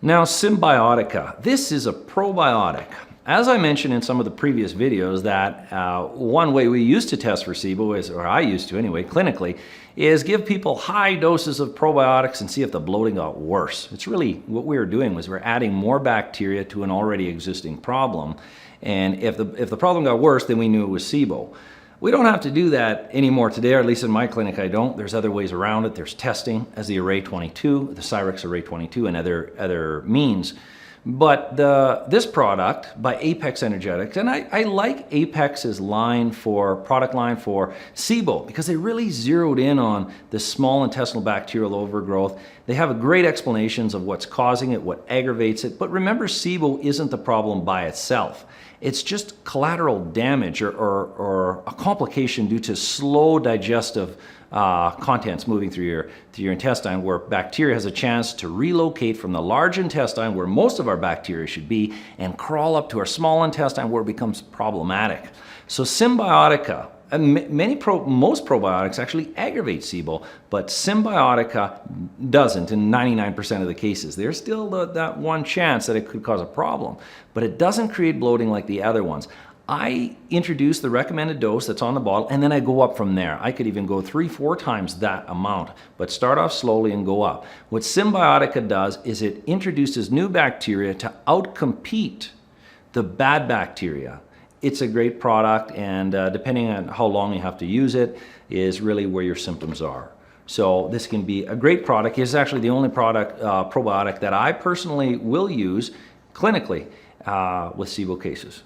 Now, Sibiotica, this is a probiotic. As I mentioned in some of the previous videos, that one way we used to test for SIBO is, or I used to anyway, clinically, is give people high doses of probiotics and see if the bloating got worse. It's really what we were doing was we're adding more bacteria to an already existing problem. And if the problem got worse, then we knew it was SIBO. We don't have to do that anymore today, or at least in my clinic I don't. There's other ways around it. There's testing as the Array 22, the Cyrex Array 22, and other means. But this product by Apex Energetics, and I like Apex's product line for SIBO because they really zeroed in on the small intestinal bacterial overgrowth. They have great explanations of what's causing it, what aggravates it. But remember, SIBO isn't the problem by itself. It's just collateral damage or a complication due to slow digestive contents moving through your intestine, where bacteria has a chance to relocate from the large intestine, where most of our bacteria should be, and crawl up to our small intestine, where it becomes problematic. So Sibiotica, most probiotics actually aggravate SIBO, but Sibiotica doesn't in 99% of the cases. There's still that one chance that it could cause a problem, but it doesn't create bloating like the other ones. I introduce the recommended dose that's on the bottle, and then I go up from there. I could even go 3-4 times that amount, but start off slowly and go up. What Sibiotica does is it introduces new bacteria to outcompete the bad bacteria. It's a great product, and depending on how long you have to use it is really where your symptoms are. So this can be a great product. It's actually the only probiotic that I personally will use clinically with SIBO cases.